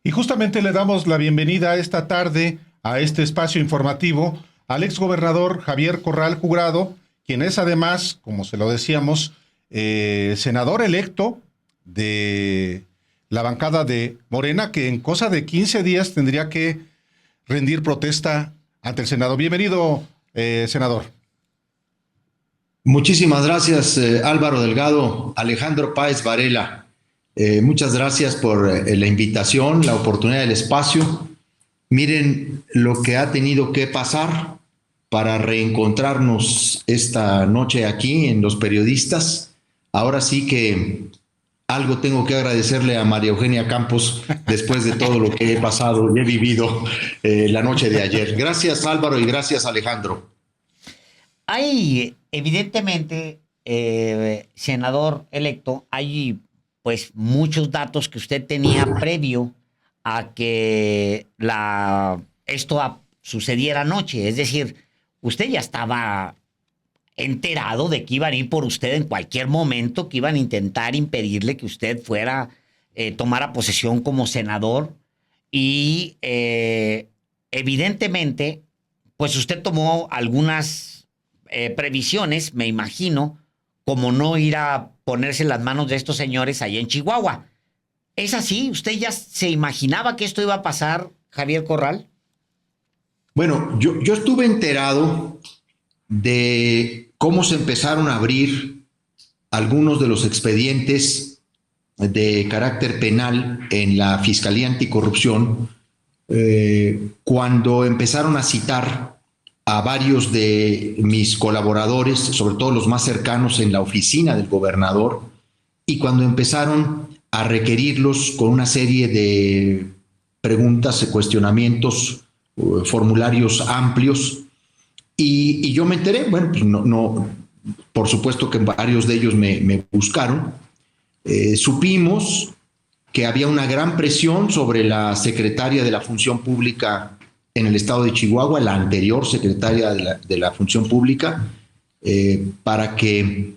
Y justamente le damos la bienvenida esta tarde a este espacio informativo al exgobernador Javier Corral Jurado, quien es además, como se lo decíamos, senador electo de la bancada de Morena, que en cosa de 15 días tendría que rendir protesta ante el Senado. Bienvenido, senador. Muchísimas gracias, Álvaro Delgado, Alejandro Páez Varela. Muchas gracias por la invitación, la oportunidad del espacio. Miren lo que ha tenido que pasar para reencontrarnos esta noche aquí en Los Periodistas. Ahora sí que algo tengo que agradecerle a María Eugenia Campos después de todo lo que he pasado y he vivido la noche de ayer. Gracias, Álvaro, y gracias, Alejandro. Hay, evidentemente, senador electo, hay pues muchos datos que usted tenía previo a que esto sucediera anoche. Es decir, usted ya estaba enterado de que iban a ir por usted en cualquier momento, que iban a intentar impedirle que usted tomara posesión como senador. Y evidentemente, pues usted tomó algunas previsiones, me imagino, como no ir a ponerse en las manos de estos señores allá en Chihuahua. ¿Es así? ¿Usted ya se imaginaba que esto iba a pasar, Javier Corral? Bueno, yo estuve enterado de cómo se empezaron a abrir algunos de los expedientes de carácter penal en la Fiscalía Anticorrupción cuando empezaron a citar a varios de mis colaboradores, sobre todo los más cercanos en la oficina del gobernador, y cuando empezaron a requerirlos con una serie de preguntas, cuestionamientos, formularios amplios, y yo me enteré. Bueno, pues no, por supuesto que varios de ellos me buscaron. Supimos que había una gran presión sobre la secretaria de la Función Pública en el estado de Chihuahua, la anterior secretaria de la Función Pública, para que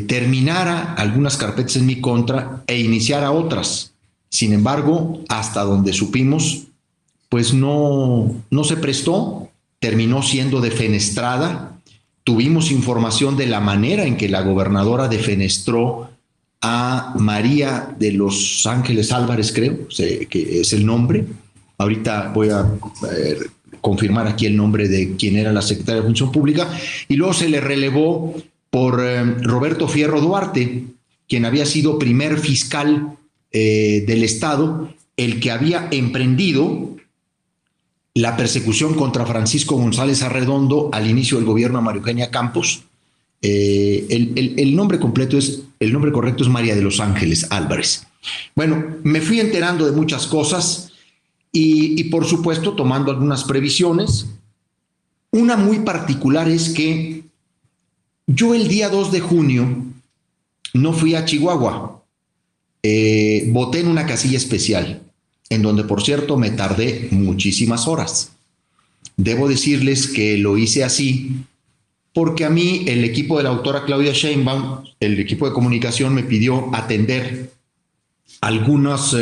terminara algunas carpetas en mi contra e iniciara otras. Sin embargo, hasta donde supimos, pues no se prestó, terminó siendo defenestrada. Tuvimos información de la manera en que la gobernadora defenestró a María de los Ángeles Álvarez, creo que es el nombre. Ahorita voy a confirmar aquí el nombre de quien era la secretaria de Función Pública. Y luego se le relevó por Roberto Fierro Duarte, quien había sido primer fiscal del Estado, el que había emprendido la persecución contra Francisco González Arredondo al inicio del gobierno de María Eugenia Campos. El nombre completo el nombre correcto es María de los Ángeles Álvarez. Bueno, me fui enterando de muchas cosas y por supuesto tomando algunas previsiones. Una muy particular es que yo el día 2 de junio no fui a Chihuahua. Voté en una casilla especial, en donde, por cierto, me tardé muchísimas horas. Debo decirles que lo hice así porque a mí el equipo de la doctora Claudia Sheinbaum, el equipo de comunicación, me pidió atender algunos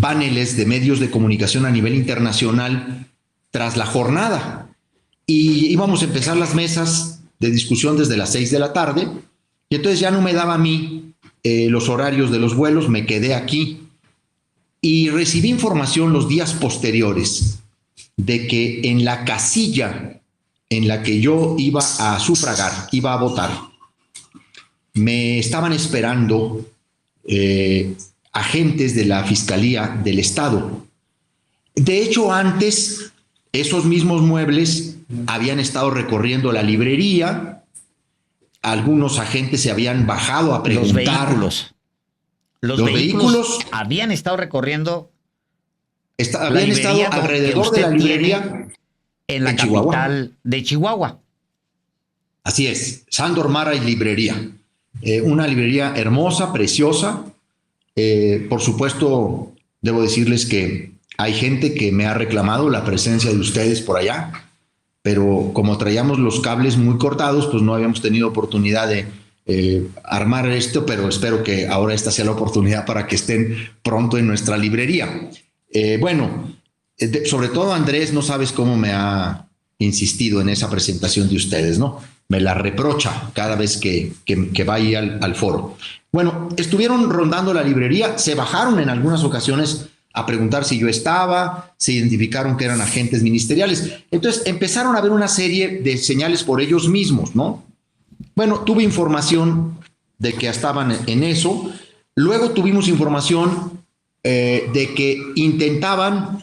paneles de medios de comunicación a nivel internacional tras la jornada. Y íbamos a empezar las mesas de discusión desde las 6 de la tarde, y entonces ya no me daba a mí los horarios de los vuelos, me quedé aquí. Y recibí información los días posteriores de que en la casilla en la que yo iba a sufragar, iba a votar, me estaban esperando agentes de la Fiscalía del Estado. De hecho, antes, esos mismos muebles habían estado recorriendo la librería, algunos agentes se habían bajado a preguntar. Los vehículos habían estado recorriendo habían estado alrededor de la librería en la capital de Chihuahua. Así es, Sándor Mara y Librería. Una librería hermosa, preciosa. Por supuesto, debo decirles que hay gente que me ha reclamado la presencia de ustedes por allá, pero como traíamos los cables muy cortados, pues no habíamos tenido oportunidad armar esto, pero espero que ahora esta sea la oportunidad para que estén pronto en nuestra librería. Sobre todo Andrés, no sabes cómo me ha insistido en esa presentación de ustedes, ¿no? Me la reprocha cada vez que va ahí al foro. Bueno, estuvieron rondando la librería, se bajaron en algunas ocasiones a preguntar si yo estaba, se identificaron que eran agentes ministeriales. Entonces empezaron a ver una serie de señales por ellos mismos, ¿no? Bueno, tuve información de que estaban en eso. Luego tuvimos información de que intentaban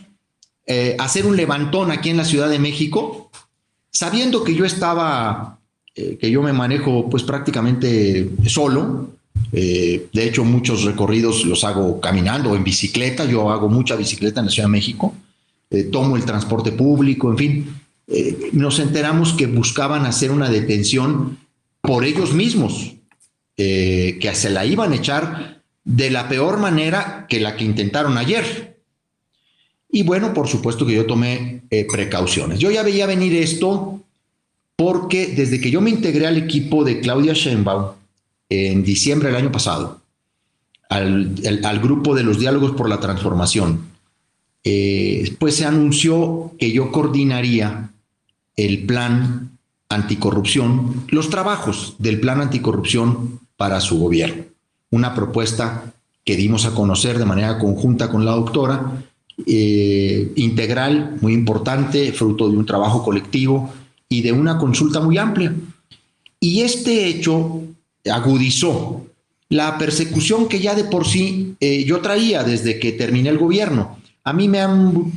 hacer un levantón aquí en la Ciudad de México, sabiendo que yo estaba, que yo me manejo pues prácticamente solo. De hecho, muchos recorridos los hago caminando o en bicicleta. Yo hago mucha bicicleta en la Ciudad de México. Tomo el transporte público, en fin. Nos enteramos que buscaban hacer una detención por ellos mismos, que se la iban a echar de la peor manera que la que intentaron ayer. Y bueno, por supuesto que yo tomé precauciones. Yo ya veía venir esto porque desde que yo me integré al equipo de Claudia Sheinbaum en diciembre del año pasado, al grupo de los diálogos por la transformación, pues se anunció que yo coordinaría el plan anticorrupción, los trabajos del plan anticorrupción para su gobierno. Una propuesta que dimos a conocer de manera conjunta con la doctora, integral, muy importante, fruto de un trabajo colectivo y de una consulta muy amplia. Y este hecho agudizó la persecución que ya de por sí yo traía desde que terminé el gobierno. A mí me han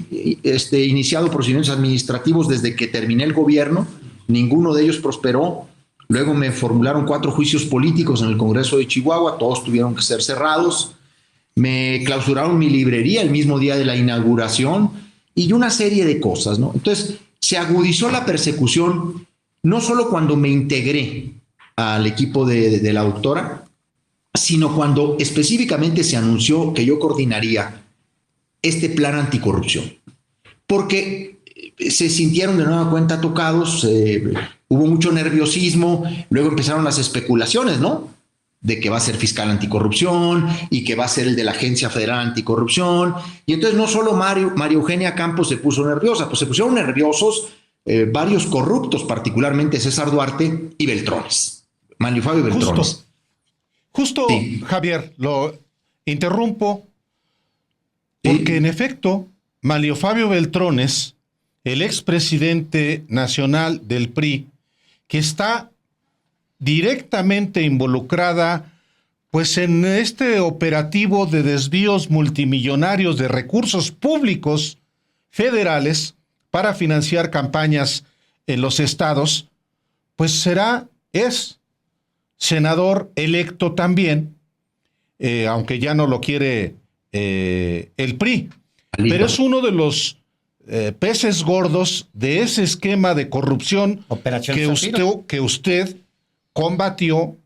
iniciado procedimientos administrativos desde que terminé el gobierno, ninguno de ellos prosperó. Luego me formularon 4 juicios políticos en el Congreso de Chihuahua, todos tuvieron que ser cerrados. Me clausuraron mi librería el mismo día de la inauguración y una serie de cosas, ¿no? Entonces, se agudizó la persecución, no solo cuando me integré al equipo de la doctora, sino cuando específicamente se anunció que yo coordinaría este plan anticorrupción. Porque se sintieron de nueva cuenta tocados, hubo mucho nerviosismo, luego empezaron las especulaciones, ¿no? De que va a ser fiscal anticorrupción y que va a ser el de la Agencia Federal Anticorrupción. Y entonces no solo María Eugenia Campos se puso nerviosa, pues se pusieron nerviosos varios corruptos, particularmente César Duarte y Beltrones, Manlio Fabio Beltrones. Justo sí. Javier, lo interrumpo porque en efecto, Manlio Fabio Beltrones, el expresidente nacional del PRI, que está directamente involucrada pues en este operativo de desvíos multimillonarios de recursos públicos federales para financiar campañas en los estados, pues es senador electo también, aunque ya no lo quiere el PRI, pero es uno de los peces gordos de ese esquema de corrupción que usted combatió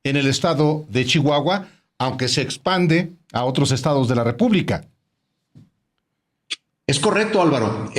en el estado de Chihuahua, aunque se expande a otros estados de la República. Es correcto, Álvaro.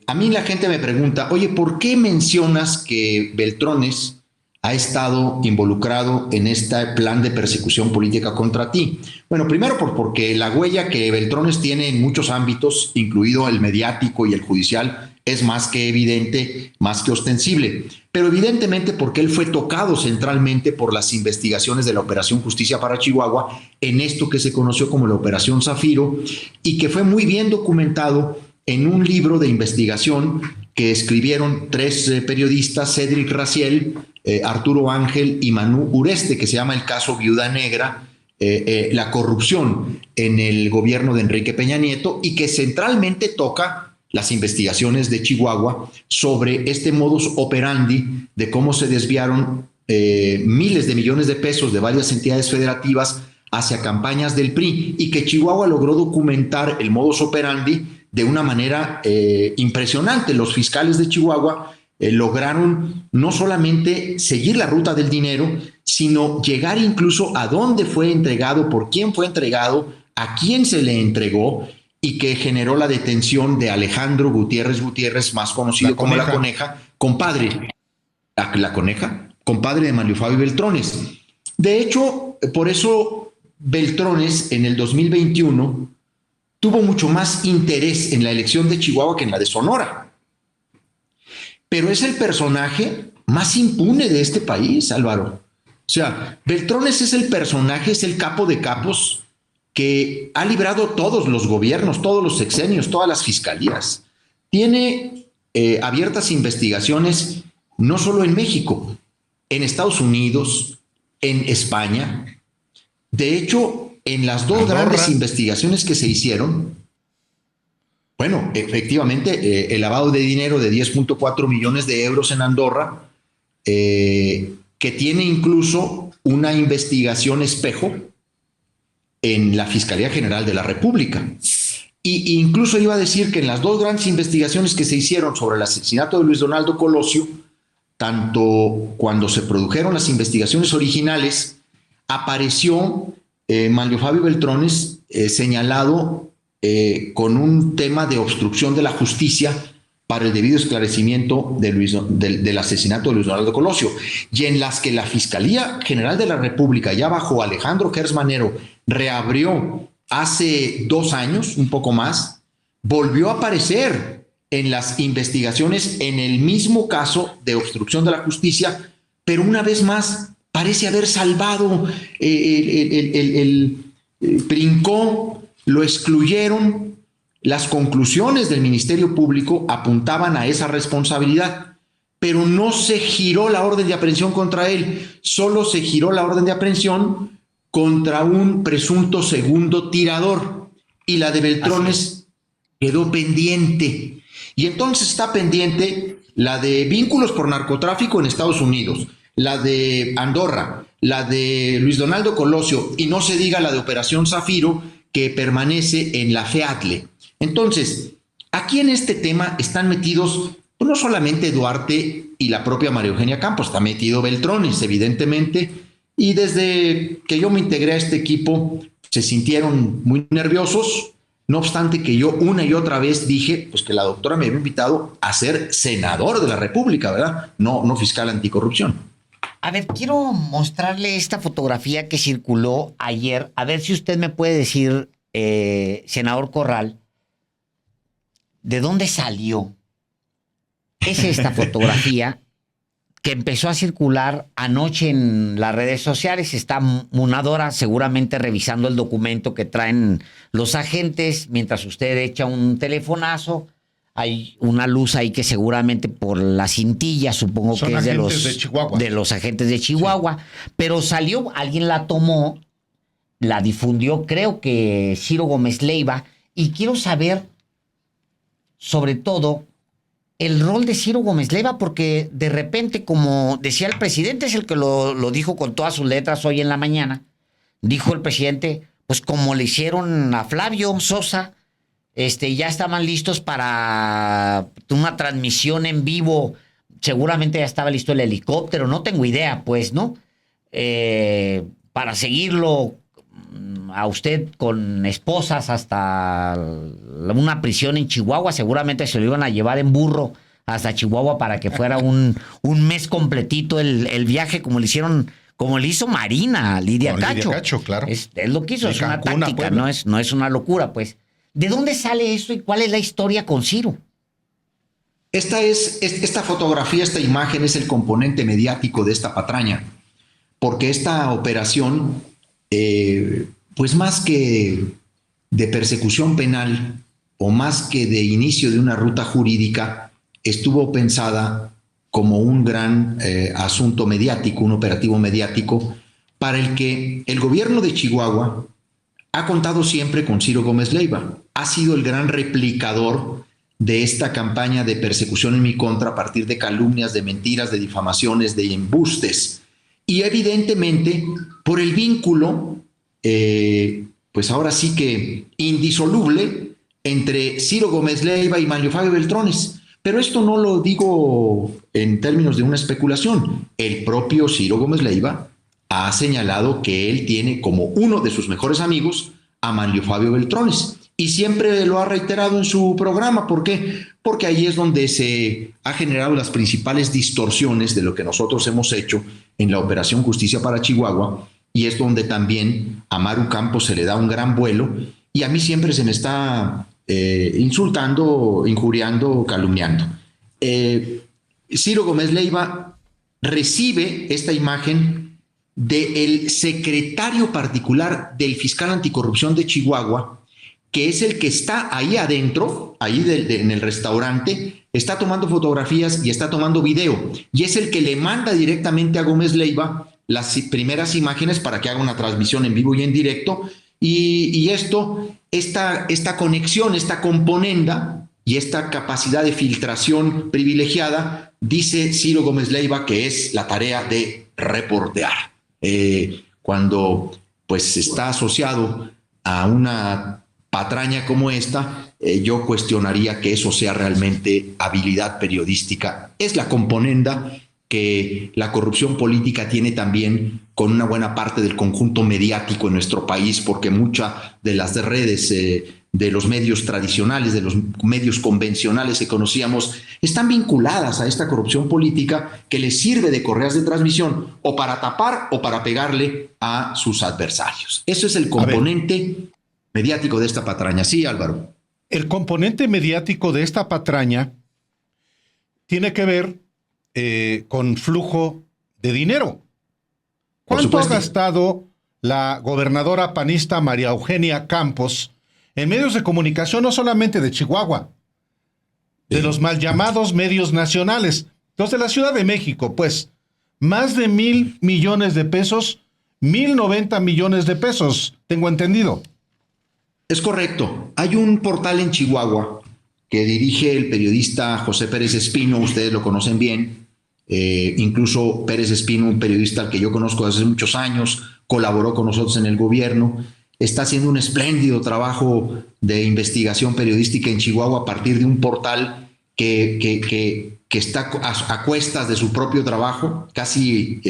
A mí la gente me pregunta, oye, ¿por qué mencionas que Beltrones ha estado involucrado en este plan de persecución política contra ti? Bueno, primero porque la huella que Beltrones tiene en muchos ámbitos, incluido el mediático y el judicial, es más que evidente, más que ostensible, pero evidentemente porque él fue tocado centralmente por las investigaciones de la Operación Justicia para Chihuahua en esto que se conoció como la Operación Zafiro y que fue muy bien documentado en un libro de investigación que escribieron 3 periodistas, Cédric Raciel, Arturo Ángel y Manu Ureste, que se llama El caso Viuda Negra, la corrupción en el gobierno de Enrique Peña Nieto, y que centralmente toca las investigaciones de Chihuahua sobre este modus operandi de cómo se desviaron miles de millones de pesos de varias entidades federativas hacia campañas del PRI, y que Chihuahua logró documentar el modus operandi de una manera impresionante. Los fiscales de Chihuahua lograron no solamente seguir la ruta del dinero, sino llegar incluso a dónde fue entregado, por quién fue entregado, a quién se le entregó, y que generó la detención de Alejandro Gutiérrez, más conocido como La Coneja, compadre. ¿La Coneja? compadre de Manlio Fabio Beltrones. De hecho, por eso Beltrones en el 2021 tuvo mucho más interés en la elección de Chihuahua que en la de Sonora. Pero es el personaje más impune de este país, Álvaro. O sea, Beltrones es el personaje, es el capo de capos que ha librado todos los gobiernos, todos los sexenios, todas las fiscalías. Tiene abiertas investigaciones no solo en México, en Estados Unidos, en España. De hecho, en las dos grandes investigaciones que se hicieron, bueno, efectivamente, el lavado de dinero de 10.4 millones de euros en Andorra, que tiene incluso una investigación espejo en la Fiscalía General de la República. Y incluso iba a decir que en las dos grandes investigaciones que se hicieron sobre el asesinato de Luis Donaldo Colosio, tanto cuando se produjeron las investigaciones originales, apareció Manlio Fabio Beltrones señalado con un tema de obstrucción de la justicia para el debido esclarecimiento del asesinato de Luis Donaldo Colosio, y en las que la Fiscalía General de la República, ya bajo Alejandro Gertz Manero, reabrió hace 2 años, un poco más, volvió a aparecer en las investigaciones en el mismo caso de obstrucción de la justicia, pero una vez más parece haber salvado, brincó, lo excluyeron. Las conclusiones del Ministerio Público apuntaban a esa responsabilidad, pero no se giró la orden de aprehensión contra él, solo se giró la orden de aprehensión contra un presunto segundo tirador, y la de Beltrones quedó pendiente. Y entonces está pendiente la de vínculos por narcotráfico en Estados Unidos, la de Andorra, la de Luis Donaldo Colosio, y no se diga la de Operación Zafiro, que permanece en la FEATLE. Entonces, aquí en este tema están metidos no solamente Duarte y la propia María Eugenia Campos, está metido Beltrones, evidentemente, y desde que yo me integré a este equipo se sintieron muy nerviosos, no obstante que yo una y otra vez dije pues que la doctora me había invitado a ser senador de la República, ¿verdad? No fiscal anticorrupción. A ver, quiero mostrarle esta fotografía que circuló ayer, a ver si usted me puede decir, senador Corral, ¿de dónde salió? Es esta fotografía que empezó a circular anoche en las redes sociales. Está Munadora seguramente revisando el documento que traen los agentes mientras usted echa un telefonazo. Hay una luz ahí que seguramente por la cintilla, supongo que es de los agentes de Chihuahua. Sí. Pero salió, alguien la tomó, la difundió, creo que Ciro Gómez Leiva, y quiero saber, sobre todo, el rol de Ciro Gómez Leiva, porque de repente, como decía el presidente, es el que lo dijo con todas sus letras hoy en la mañana, dijo el presidente, pues como le hicieron a Flavio Sosa, ya estaban listos para una transmisión en vivo, seguramente ya estaba listo el helicóptero, no tengo idea, pues, ¿no? Para seguirlo a usted con esposas hasta una prisión en Chihuahua, seguramente se lo iban a llevar en burro hasta Chihuahua para que fuera un mes completito el viaje, como le hicieron, como le hizo Marina, Lidia Cacho. Lidia Cacho, claro. Es lo que hizo, es una táctica, no es una locura, pues. ¿De dónde sale eso y cuál es la historia con Ciro? Esta fotografía, esta imagen es el componente mediático de esta patraña, porque esta operación, pues más que de persecución penal o más que de inicio de una ruta jurídica, estuvo pensada como un gran asunto mediático, un operativo mediático, para el que el gobierno de Chihuahua ha contado siempre con Ciro Gómez Leiva. Ha sido el gran replicador de esta campaña de persecución en mi contra a partir de calumnias, de mentiras, de difamaciones, de embustes. Y evidentemente, por el vínculo, pues ahora sí que indisoluble, entre Ciro Gómez Leiva y Manlio Fabio Beltrones. Pero esto no lo digo en términos de una especulación. El propio Ciro Gómez Leiva ha señalado que él tiene como uno de sus mejores amigos a Manlio Fabio Beltrones y siempre lo ha reiterado en su programa. ¿Por qué? Porque ahí es donde se ha generado las principales distorsiones de lo que nosotros hemos hecho en la Operación Justicia para Chihuahua, y es donde también a Maru Campos se le da un gran vuelo, y a mí siempre se me está insultando, injuriando, calumniando. Ciro Gómez Leiva recibe esta imagen del secretario particular del fiscal anticorrupción de Chihuahua, que es el que está ahí adentro, ahí en el restaurante, está tomando fotografías y está tomando video, y es el que le manda directamente a Gómez Leiva las primeras imágenes para que haga una transmisión en vivo y en directo, y esta conexión, esta componenda y esta capacidad de filtración privilegiada, dice Ciro Gómez Leiva que es la tarea de reportear. Cuando pues está asociado a una patraña como esta, yo cuestionaría que eso sea realmente habilidad periodística. Es la componenda que la corrupción política tiene también con una buena parte del conjunto mediático en nuestro país, porque muchas de las redes de los medios tradicionales, de los medios convencionales que conocíamos, están vinculadas a esta corrupción política que les sirve de correas de transmisión o para tapar o para pegarle a sus adversarios. Eso es el componente mediático de esta patraña. Sí, Álvaro. El componente mediático de esta patraña tiene que ver con flujo de dinero. ¿Cuánto ha gastado la gobernadora panista María Eugenia Campos en medios de comunicación, no solamente de Chihuahua, de los mal llamados medios nacionales, los de la Ciudad de México? Pues más de 1,000 millones de pesos, 1,090 millones de pesos, tengo entendido. Es correcto. Hay un portal en Chihuahua que dirige el periodista José Pérez Espino, ustedes lo conocen bien. Incluso Pérez Espino, un periodista al que yo conozco desde hace muchos años, colaboró con nosotros en el gobierno, está haciendo un espléndido trabajo de investigación periodística en Chihuahua a partir de un portal que está a cuestas de su propio trabajo, casi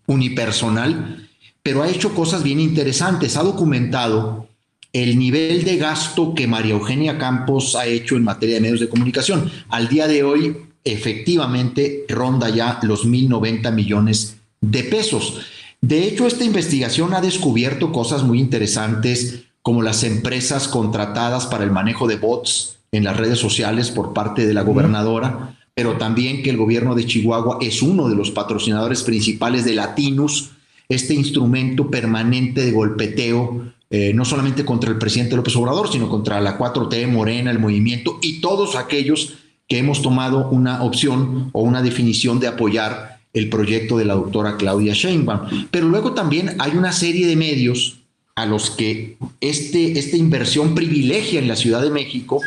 unipersonal, pero ha hecho cosas bien interesantes. Ha documentado el nivel de gasto que María Eugenia Campos ha hecho en materia de medios de comunicación. Al día de hoy, efectivamente, ronda ya los 1,090 millones de pesos. De hecho, esta investigación ha descubierto cosas muy interesantes, como las empresas contratadas para el manejo de bots en las redes sociales por parte de la gobernadora, pero también que el gobierno de Chihuahua es uno de los patrocinadores principales de Latinus, este instrumento permanente de golpeteo, no solamente contra el presidente López Obrador, sino contra la 4T, Morena, el movimiento y todos aquellos que hemos tomado una opción o una definición de apoyar el proyecto de la doctora Claudia Sheinbaum. Pero luego también hay una serie de medios a los que esta inversión privilegia en la Ciudad de México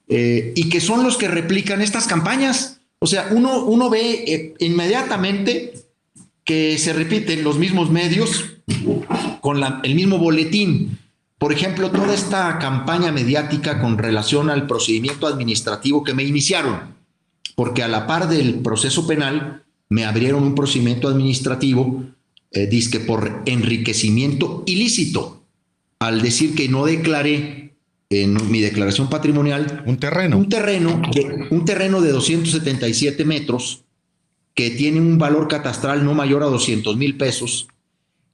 y que son los que replican estas campañas. O sea, uno ve inmediatamente que se repiten los mismos medios con el mismo boletín. Por ejemplo, toda esta campaña mediática con relación al procedimiento administrativo que me iniciaron, porque a la par del proceso penal me abrieron un procedimiento administrativo, dizque por enriquecimiento ilícito, al decir que no declaré en mi declaración patrimonial un terreno de 277 metros que tiene un valor catastral no mayor a 200,000 pesos,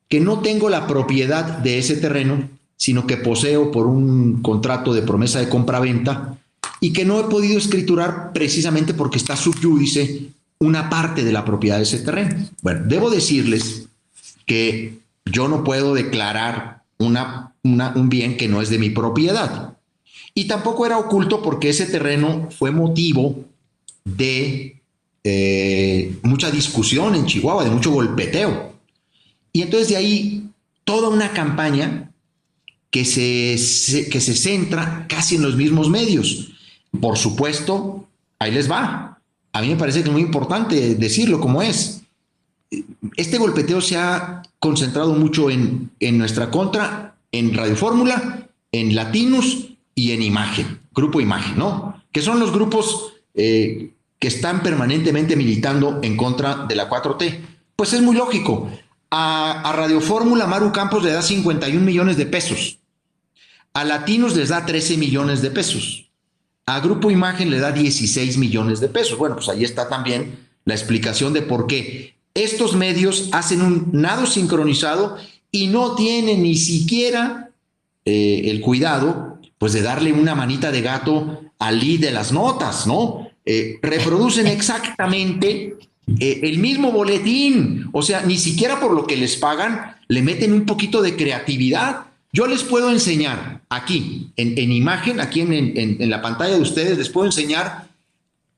que no tengo la propiedad de ese terreno, sino que poseo por un contrato de promesa de compraventa y que no he podido escriturar precisamente porque está sub iudice una parte de la propiedad de ese terreno. Bueno, debo decirles que yo no puedo declarar un bien que no es de mi propiedad. Y tampoco era oculto porque ese terreno fue motivo de mucha discusión en Chihuahua, de mucho golpeteo. Y entonces de ahí toda una campaña que se centra casi en los mismos medios. Por supuesto, ahí les va. A mí me parece que es muy importante decirlo como es. Este golpeteo se ha concentrado mucho en nuestra contra, en Radio Fórmula, en Latinus y en Imagen, Grupo Imagen, ¿no? Que son los grupos que están permanentemente militando en contra de la 4T. Pues es muy lógico. A Radio Fórmula, Maru Campos le da 51 millones de pesos. A Latinos les da 13 millones de pesos. A Grupo Imagen le da 16 millones de pesos. Bueno, pues ahí está también la explicación de por qué estos medios hacen un nado sincronizado y no tienen ni siquiera el cuidado, pues, de darle una manita de gato al lead de las notas, ¿no? Reproducen exactamente el mismo boletín, o sea, ni siquiera por lo que les pagan le meten un poquito de creatividad. Yo les puedo enseñar aquí, en imagen, aquí en la pantalla de ustedes, les puedo enseñar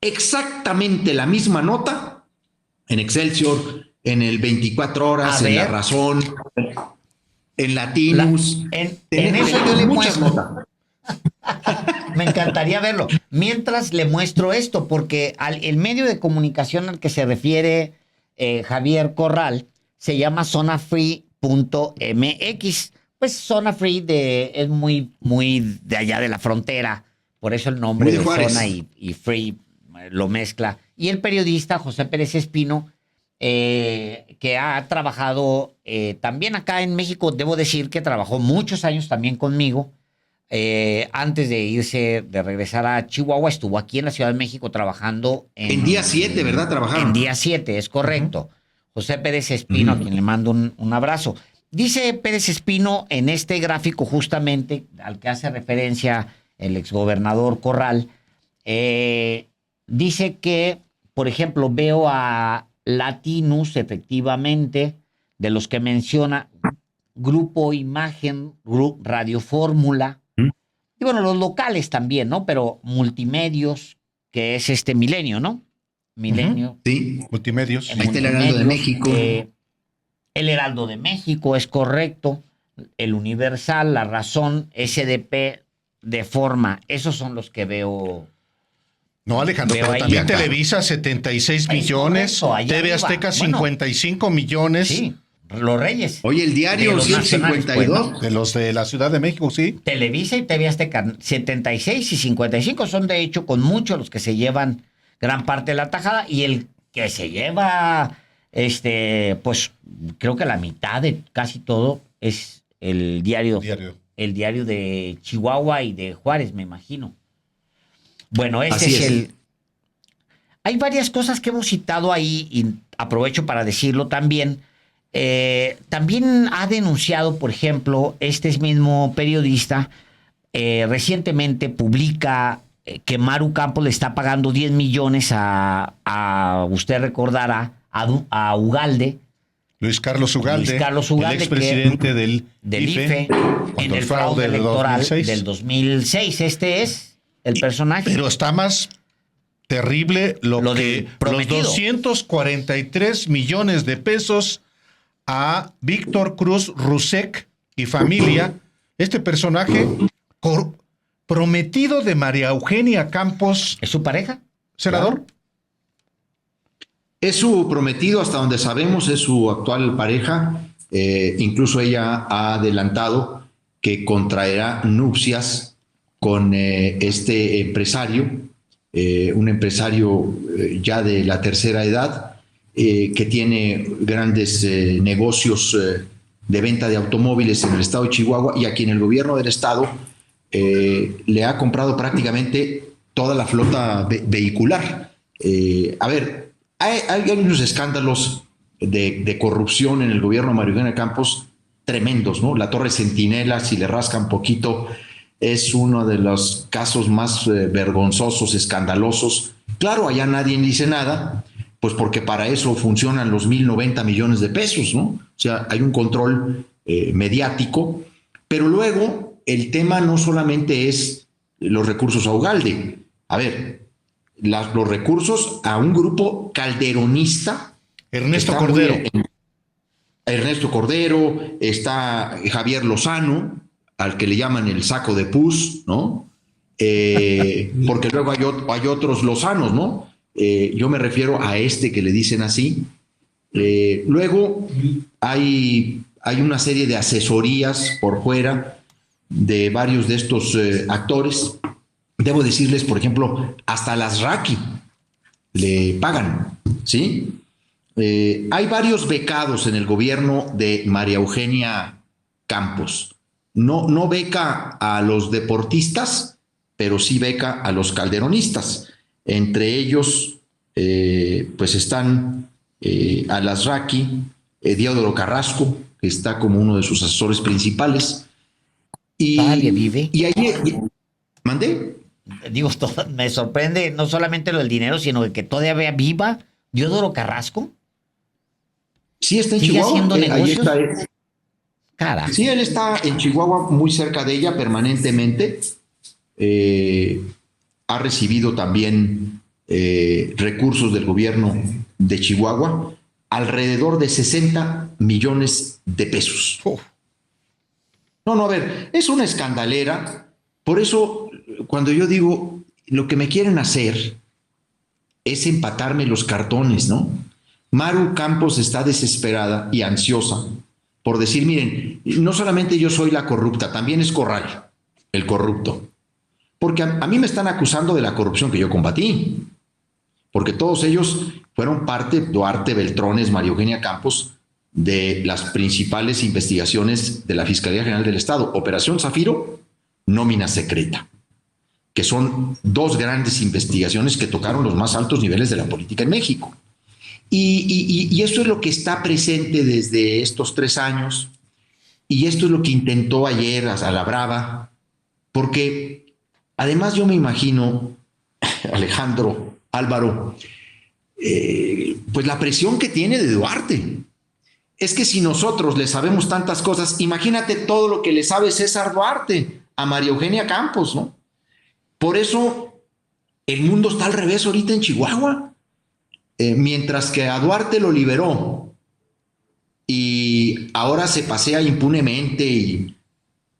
exactamente la misma nota en Excelsior, en el 24 Horas, en La Razón, en Latinus. En eso yo le muchas muestro. notas. Me encantaría verlo. Mientras le muestro esto, porque el medio de comunicación al que se refiere Javier Corral se llama zonafree.mx. Pues Zona Free es muy de allá de la frontera, por eso el nombre de Zona y Free lo mezcla. Y el periodista José Pérez Espino, que ha trabajado también acá en México, debo decir que trabajó muchos años también conmigo. Antes de regresar a Chihuahua, estuvo aquí en la Ciudad de México trabajando en Día 7, ¿verdad? Trabajaron. En Día 7, es correcto. José Pérez Espino, a quien le mando un abrazo. Dice Pérez Espino en este gráfico justamente al que hace referencia el exgobernador Corral, dice que, por ejemplo, veo a Latinus, efectivamente, de los que menciona, Grupo Imagen, Radio Fórmula, y bueno, los locales también, ¿no? Pero Multimedios, que es Milenio, ¿no? Milenio. Sí, Multimedios. Ahí está el Heraldo de México. El Heraldo de México, es correcto. El Universal, La Razón, SDP, De Forma. Esos son los que veo. No, Alejandro, pero también acá. Televisa, 76 millones. TV Azteca, 55 millones. Sí, Los Reyes. Oye, el diario 152. Pues, ¿no? De los de la Ciudad de México, sí. Televisa y TV Azteca, 76 y 55 son, de hecho, con muchos los que se llevan gran parte de la tajada. Y el que se lleva... pues creo que la mitad de casi todo es el diario de Chihuahua y de Juárez, me imagino. Bueno, ese es el... Hay varias cosas que hemos citado ahí y aprovecho para decirlo también. También ha denunciado, por ejemplo, este mismo periodista, recientemente publica que Maru Campos le está pagando 10 millones usted recordará, a Ugalde. Luis Carlos Ugalde, el expresidente del IFE, en el fraude electoral del 2006. Este es el personaje. Pero está más terrible lo que los 243 millones de pesos a Víctor Cruz Rusek y familia. Este personaje prometido de María Eugenia Campos. ¿Es su pareja? ¿Senador? Claro. Es su prometido, hasta donde sabemos, es su actual pareja. Incluso ella ha adelantado que contraerá nupcias con este empresario, un empresario ya de la tercera edad, que tiene grandes negocios de venta de automóviles en el estado de Chihuahua y a quien el gobierno del estado le ha comprado prácticamente toda la flota vehicular. A ver, hay unos escándalos de corrupción en el gobierno de María Eugenia Campos tremendos, ¿no? La Torre Centinela, si le rascan poquito, es uno de los casos más vergonzosos, escandalosos. Claro, allá nadie dice nada, pues porque para eso funcionan los 1,090 millones de pesos, ¿no? O sea, hay un control mediático, pero luego el tema no solamente es los recursos a Ugalde. A ver, los recursos a un grupo calderonista. Ernesto Cordero. Ernesto Cordero, está Javier Lozano, al que le llaman el saco de pus, ¿no? Porque luego hay otros Lozanos, ¿no? Yo me refiero a este que le dicen así. Luego hay una serie de asesorías por fuera de varios de estos actores. Debo decirles, por ejemplo, hasta las Raki le pagan, ¿sí? Hay varios becados en el gobierno de María Eugenia Campos. no beca a los deportistas, pero sí beca a los calderonistas. Entre ellos, pues están Alasraqui, Diodoro Carrasco, que está como uno de sus asesores principales. ¿Todavía vive? Y ahí, ¿mandé? Digo, me sorprende no solamente lo del dinero, sino que todavía viva Diodoro Carrasco. Sí, está en ¿Sigue Chihuahua. haciendo Ahí negocios? está. Carajo. Sí, él está en Chihuahua, muy cerca de ella permanentemente. Ha recibido también recursos del gobierno de Chihuahua, alrededor de 60 millones de pesos. No, a ver, es una escandalera. Por eso, cuando yo digo, lo que me quieren hacer es empatarme los cartones, ¿no? Maru Campos está desesperada y ansiosa por decir, miren, no solamente yo soy la corrupta, también es Corral, el corrupto. Porque a mí me están acusando de la corrupción que yo combatí. Porque todos ellos fueron parte, Duarte, Beltrones, María Eugenia Campos, de las principales investigaciones de la Fiscalía General del Estado. Operación Zafiro, nómina secreta, que son dos grandes investigaciones que tocaron los más altos niveles de la política en México. Y esto es lo que está presente desde estos 3 años, y esto es lo que intentó ayer a la brava, porque además yo me imagino, Alejandro, Álvaro, pues la presión que tiene de Duarte. Es que si nosotros le sabemos tantas cosas, imagínate todo lo que le sabe César Duarte a María Eugenia Campos, ¿no? Por eso el mundo está al revés ahorita en Chihuahua. Mientras que a Duarte lo liberó y ahora se pasea impunemente y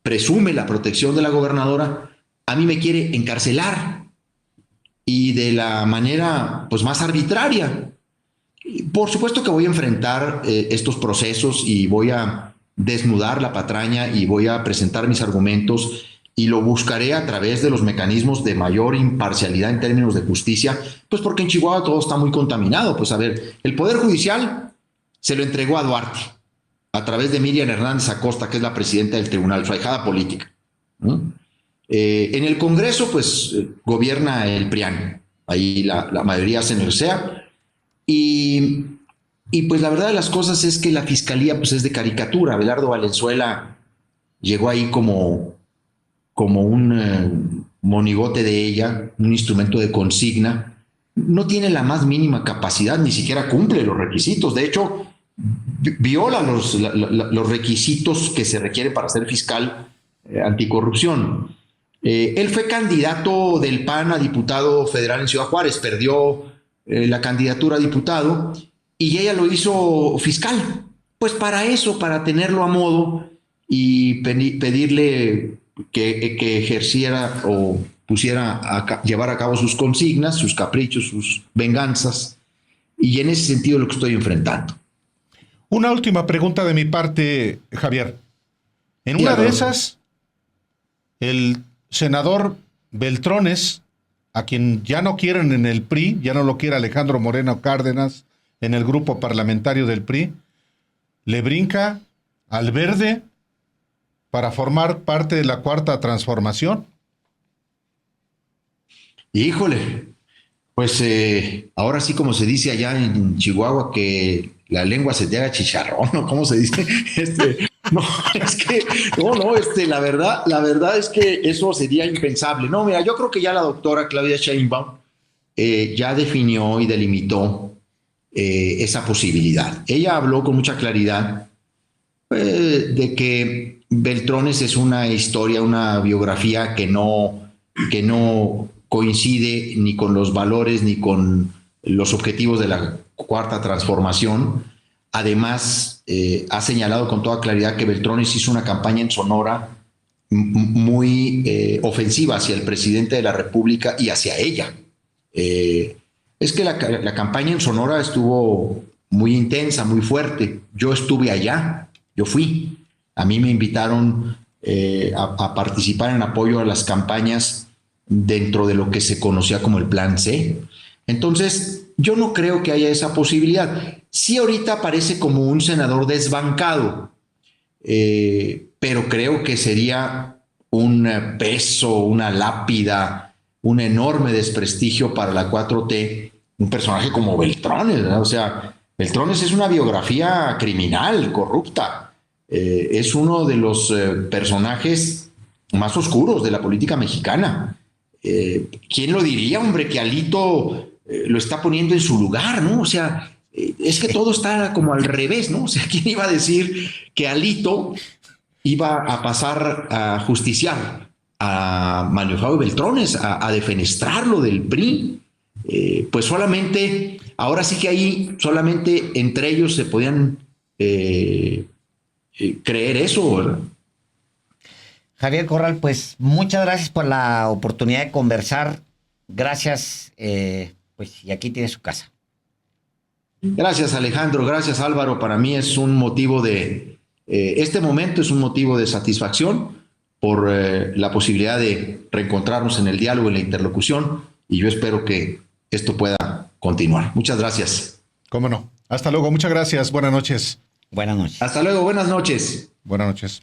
presume la protección de la gobernadora, a mí me quiere encarcelar y de la manera pues más arbitraria. Por supuesto que voy a enfrentar estos procesos y voy a desnudar la patraña y voy a presentar mis argumentos y lo buscaré a través de los mecanismos de mayor imparcialidad en términos de justicia, pues porque en Chihuahua todo está muy contaminado. Pues a ver, el Poder Judicial se lo entregó a Duarte a través de Miriam Hernández Acosta, que es la presidenta del tribunal, su ahijada política, ¿no? En el Congreso, pues gobierna el PRIAN, ahí la mayoría se negocia, y pues la verdad de las cosas es que la fiscalía pues es de caricatura. Abelardo Valenzuela llegó ahí como un monigote de ella, un instrumento de consigna. No tiene la más mínima capacidad, ni siquiera cumple los requisitos. De hecho, viola los requisitos que se requieren para ser fiscal anticorrupción. Él fue candidato del PAN a diputado federal en Ciudad Juárez, perdió la candidatura a diputado y ella lo hizo fiscal. Pues para eso, para tenerlo a modo y pedirle que ejerciera o pusiera llevar a cabo sus consignas, sus caprichos, sus venganzas, y en ese sentido lo que estoy enfrentando. Una última pregunta de mi parte, Javier. En una de esas, el senador Beltrones, a quien ya no quieren en el PRI, ya no lo quiere Alejandro Moreno Cárdenas en el grupo parlamentario del PRI, le brinca al Verde para formar parte de la Cuarta Transformación. Híjole, pues ahora sí, como se dice allá en Chihuahua, que la lengua se te haga chicharrón, ¿no? ¿Cómo se dice? No, es que, la verdad es que eso sería impensable. No, mira, yo creo que ya la doctora Claudia Sheinbaum ya definió y delimitó esa posibilidad. Ella habló con mucha claridad de que Beltrones es una historia, una biografía que no coincide ni con los valores ni con los objetivos de la Cuarta Transformación. Además, ha señalado con toda claridad que Beltrones hizo una campaña en Sonora muy ofensiva hacia el presidente de la República y hacia ella. Es que la campaña en Sonora estuvo muy intensa, muy fuerte. Yo estuve allá, yo fui. A mí me invitaron a participar en apoyo a las campañas dentro de lo que se conocía como el Plan C. Entonces, yo no creo que haya esa posibilidad. Sí, ahorita parece como un senador desbancado. pero creo que sería un peso, una lápida, un enorme desprestigio para la 4T, un personaje como Beltrones, ¿verdad? O sea, Beltrones es una biografía criminal, corrupta. Es uno de los personajes más oscuros de la política mexicana. ¿Quién lo diría, hombre, que Alito lo está poniendo en su lugar, ¿no? O sea, es que todo está como al revés, ¿no? O sea, ¿quién iba a decir que Alito iba a pasar a justiciar a Manuel Fabio Beltrones, a defenestrarlo del PRI? Pues solamente, ahora sí que ahí solamente entre ellos se podían creer eso, ¿verdad? Javier Corral, pues muchas gracias por la oportunidad de conversar. Gracias, pues y aquí tiene su casa. Gracias, Alejandro, gracias, Álvaro. Para mí es un motivo este momento es un motivo de satisfacción por la posibilidad de reencontrarnos en el diálogo, en la interlocución, y yo espero que esto pueda continuar. Muchas gracias. Cómo no. Hasta luego. Muchas gracias. Buenas noches. Buenas noches. Hasta luego. Buenas noches. Buenas noches.